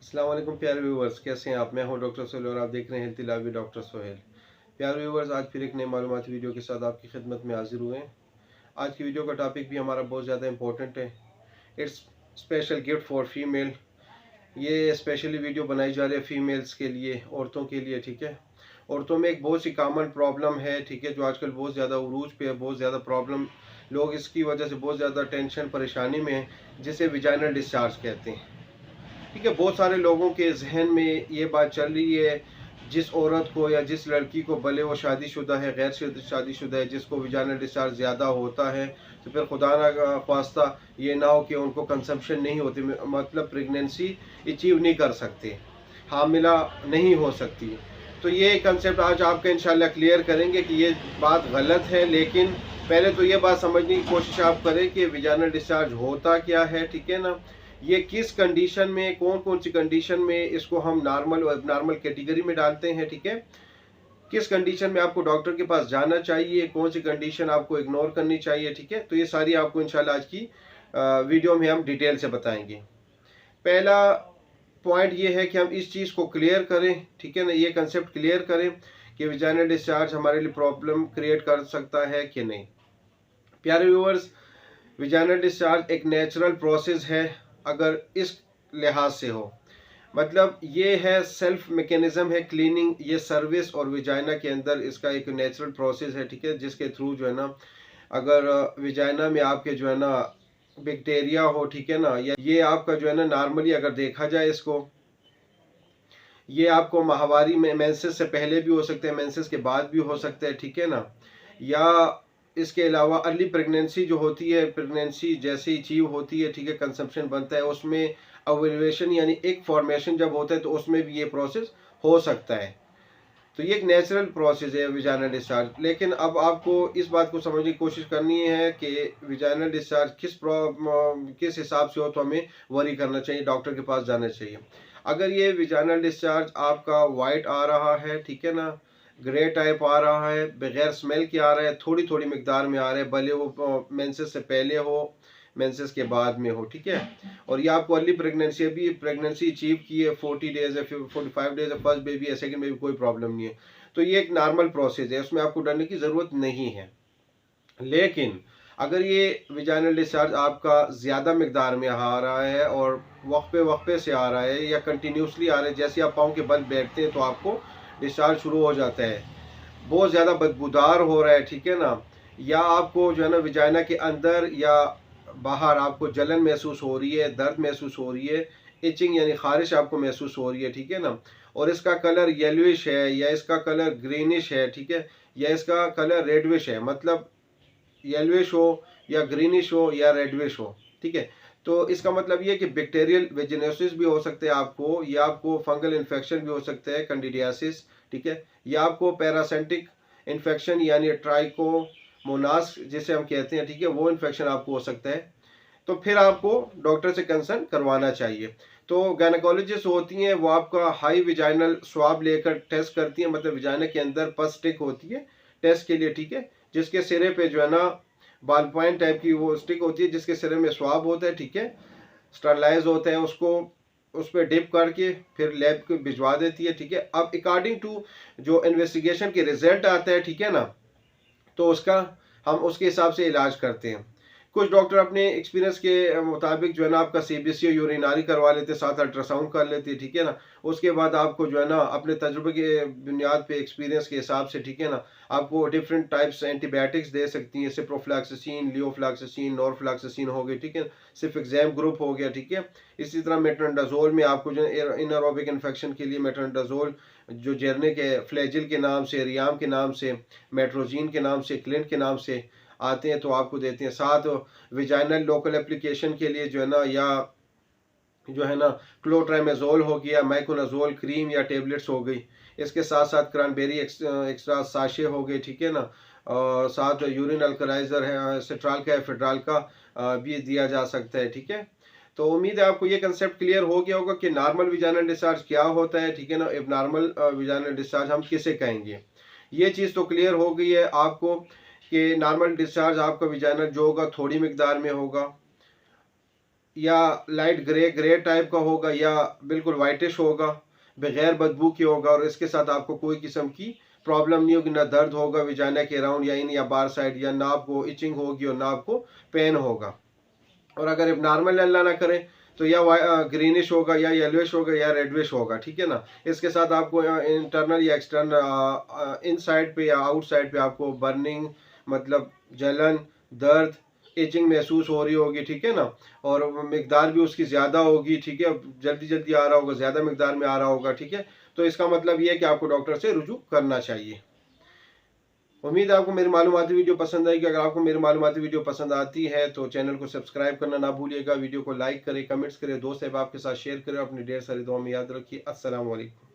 अस्सलाम वालेकुम प्यारे व्यूवर्स, कैसे हैं आप। मैं हूं डॉक्टर सोहेल और आप देख रहे हैं तिलावी डॉक्टर सोहेल। प्यारे व्यूवर्स, आज फिर एक नई मालूमाती वीडियो के साथ आपकी खिदमत में हाजिर हुए हैं। आज की वीडियो का टॉपिक भी हमारा बहुत ज़्यादा इंपॉर्टेंट है। It's special gift for female. ये स्पेशली वीडियो बनाई जा रही है फीमेल्स के लिए, औरतों के लिए। ठीक है, औरतों में एक बहुत सी कॉमन प्रॉब्लम है, ठीक है, जो आजकल बहुत ज़्यादा उरूज पे है, बहुत ज़्यादा प्रॉब्लम, लोग इसकी वजह से बहुत ज़्यादा टेंशन परेशानी में है, जिसे विजाइनल डिस्चार्ज कहते हैं। ठीक है, बहुत सारे लोगों के जहन में ये बात चल रही है, जिस औरत को या जिस लड़की को, भले वो शादीशुदा है, गैर शादीशुदा है, जिसको विजाइनल डिस्चार्ज ज़्यादा होता है, तो फिर खुदा ना ख्वास्ता ये ना हो कि उनको कंसम्पशन नहीं होती, मतलब प्रेगनेंसी अचीव नहीं कर सकते, हामिला नहीं हो सकती। तो ये कंसेप्ट आज आपका इंशाल्लाह क्लियर करेंगे कि ये बात गलत है। लेकिन पहले तो ये बात समझने की कोशिश आप करें कि विजाइनल डिस्चार्ज होता क्या है। ठीक है ना, ये किस कंडीशन में, कौन कौन सी कंडीशन में इसको हम नॉर्मल और एबनॉर्मल कैटेगरी में डालते हैं। ठीक है, किस कंडीशन में आपको डॉक्टर के पास जाना चाहिए, कौन सी कंडीशन आपको इग्नोर करनी चाहिए। ठीक है, तो ये सारी आपको इंशाल्लाह आज की वीडियो में हम डिटेल से बताएंगे। पहला पॉइंट ये है कि हम इस चीज़ को क्लियर करें, ठीक है ना, ये कंसेप्ट क्लियर करें कि विजाइनल डिस्चार्ज हमारे लिए प्रॉब्लम क्रिएट कर सकता है कि नहीं। प्यारे व्यूअर्स, विजाइनल डिस्चार्ज एक नेचुरल प्रोसेस है अगर इस लिहाज से हो, मतलब ये है सेल्फ मैकेनिज्म है क्लीनिंग, ये सर्विस और विजाइना के अंदर इसका एक नेचुरल प्रोसेस है। ठीक है, जिसके थ्रू जो है ना, अगर विजाइना में आपके जो है ना बैक्टीरिया हो, ठीक है ना, या ये आपका जो है ना नॉर्मली अगर देखा जाए इसको, ये आपको माहवारी में मेंसेस से पहले भी हो सकते हैं, मेंसेस के बाद भी हो सकते हैं। ठीक है ना, या इसके अलावा अर्ली प्रेगनेंसी जो होती है, प्रेगनेंसी जैसे ही अचीव होती है, ठीक है, कंसम्पशन बनता है, उसमें ओव्यूलेशन यानी एक फॉर्मेशन जब होता है तो उसमें भी ये प्रोसेस हो सकता है। तो ये एक नेचुरल प्रोसेस है विजाइनल डिस्चार्ज। लेकिन अब आपको इस बात को समझने की कोशिश करनी है कि विजाइनल डिस्चार्ज किस हिसाब से हो तो हमें वरी करना चाहिए, डॉक्टर के पास जाना चाहिए। अगर ये विजाइनल डिस्चार्ज आपका वाइट आ रहा है, ठीक है ना, ग्रे टाइप आ रहा है, बगैर स्मेल के आ रहा है, थोड़ी थोड़ी मिकदार में आ रहा है, भले वो मेंसेस से पहले हो, मेंसेस के बाद में हो, ठीक है, और ये आपको अर्ली प्रेगनेंसी, अभी प्रेगनेंसी अचीव की है, 40 डेज है, 45 डेज है, फर्स्ट बेबी है, सेकंड बेबी, कोई प्रॉब्लम नहीं है, तो ये एक नॉर्मल प्रोसेस है, उसमें आपको डरने की ज़रूरत नहीं है। लेकिन अगर ये विजाइनल डिस्चार्ज आपका ज़्यादा मकदार में आ रहा है और वक्फे से आ रहा है या कंटिन्यूसली आ रहा है, जैसे आप पाँव के बल बैठते हैं तो आपको डिस्चार्ज शुरू हो जाता है, बहुत ज़्यादा बदबूदार हो रहा है, ठीक है ना, या आपको जो है ना विजाइना के अंदर या बाहर आपको जलन महसूस हो रही है, दर्द महसूस हो रही है, इचिंग यानी खारिश आपको महसूस हो रही है, ठीक है ना, और इसका कलर येलोइश है या इसका कलर ग्रीनिश है, ठीक है, या इसका कलर रेडविश है, मतलब येलोइश हो या ग्रीनिश हो या रेडविश हो, ठीक है, तो इसका मतलब ये कि बैक्टीरियल वेजिनोसिस भी हो सकते हैं आपको, या आपको फंगल इन्फेक्शन भी हो सकता है, कैंडिडियासिस, ठीक है, या आपको पैरासिटिक इन्फेक्शन यानी ट्राइकोमोनास जिसे हम कहते हैं, ठीक है, वो इन्फेक्शन आपको हो सकता है। तो फिर आपको डॉक्टर से कंसल्ट करवाना चाहिए। तो गायनेकोलॉजिस्ट होती हैं, वो आपका हाई विजाइनल स्वाब लेकर टेस्ट करती हैं, मतलब विजाइना के अंदर पस स्टिक होती है टेस्ट के लिए, ठीक है, जिसके सिरे पे जो है ना बॉल पॉइंट टाइप की वो स्टिक होती है, जिसके सिरे में स्वाब होता है, ठीक है, स्टरलाइज होता है, उसको उस पर डिप करके फिर लैब को भिजवा देती है, ठीक है। अब अकॉर्डिंग टू जो इन्वेस्टिगेशन के रिजल्ट आता है, ठीक है ना, तो उसका हम उसके हिसाब से इलाज करते हैं। कुछ डॉक्टर अपने एक्सपीरियंस के मुताबिक जो है ना आपका सीबीसी यूरिनारी करवा लेते, साथ अल्ट्रासाउंड कर लेते, ठीक है ना, उसके बाद आपको जो है ना अपने तजुर्बे के बुनियाद पे, एक्सपीरियंस के हिसाब से, ठीक है ना, आपको डिफरेंट टाइप्स एंटीबायोटिक्स दे सकती हैं, सिप्रोफ्लॉक्सासिन, लियोफ्लॉक्सासिन, नॉरफ्लॉक्सासिन हो गई, ठीक है, सिर्फ एग्जाम ग्रुप हो गया, ठीक है। इसी तरह मेट्रोनिडाजोल में आपको जो इनएरोबिक इन्फेक्शन के लिए मेट्रोनिडाजोल, जो जर्ने के फ्लैजिल के नाम से, रियाम के नाम से, मेट्रोजीन के नाम से, क्लिंट के नाम से आते हैं, तो आपको देते हैं। साथ विजाइनल लोकल एप्लीकेशन के लिए जो है ना, या जो है ना क्लोट्रामेजोल हो गया, माइकोनाजोल क्रीम या टेबलेट्स हो गई, इसके साथ साथ क्रैनबेरी एक्स्ट्रा साशे हो गए, ठीक है ना, और साथ यूरिन अल्कलाइजर है, सिट्राल का, फिड्राल का भी दिया जा सकता है, ठीक है। तो उम्मीद है आपको ये कंसेप्ट क्लियर हो गया होगा कि नॉर्मल विजाइनल डिस्चार्ज क्या होता है, ठीक है ना, एबनॉर्मल विजाइनल डिस्चार्ज हम किसे कहेंगे। ये चीज़ तो क्लियर हो गई है आपको कि नॉर्मल डिस्चार्ज आपका विजाइनल जो होगा थोड़ी मिकदार में होगा, या लाइट ग्रे टाइप का होगा या बिल्कुल वाइटिश होगा, बगैर बदबू के होगा, और इसके साथ आपको कोई किस्म की प्रॉब्लम नहीं होगी, ना दर्द होगा विजाना के अराउंड या इन या बार साइड, या ना आपको इचिंग होगी और ना आपको पेन होगा। और अगर अब नॉर्मल अल्लाह ना करे तो या ग्रीनिश होगा या येलोइश होगा या रेडविश होगा, ठीक है ना। इसके साथ आपको इंटरनल या एक्सटर्नल इन साइड पे या आउट साइड पे आपको बर्निंग मतलब जलन, दर्द, इचिंग महसूस हो रही होगी, ठीक है ना। और मिकदार भी उसकी ज़्यादा होगी, ठीक है, जल्दी जल्दी आ रहा होगा, ज़्यादा मिकदार में आ रहा होगा, ठीक है। तो इसका मतलब ये है कि आपको डॉक्टर से रुजू करना चाहिए। उम्मीद है आपको मेरी मालूमाती वीडियो पसंद आएगी। अगर आपको मेरी मालूमाती वीडियो पसंद आती है तो चैनल को सब्सक्राइब करना ना भूलिएगा, वीडियो को लाइक करें, कमेंट्स करें, दोस्त अहबाब के साथ शेयर करें, अपनी ढेर सारी दुआ में याद रखिए। अस्सलाम वालेकुम।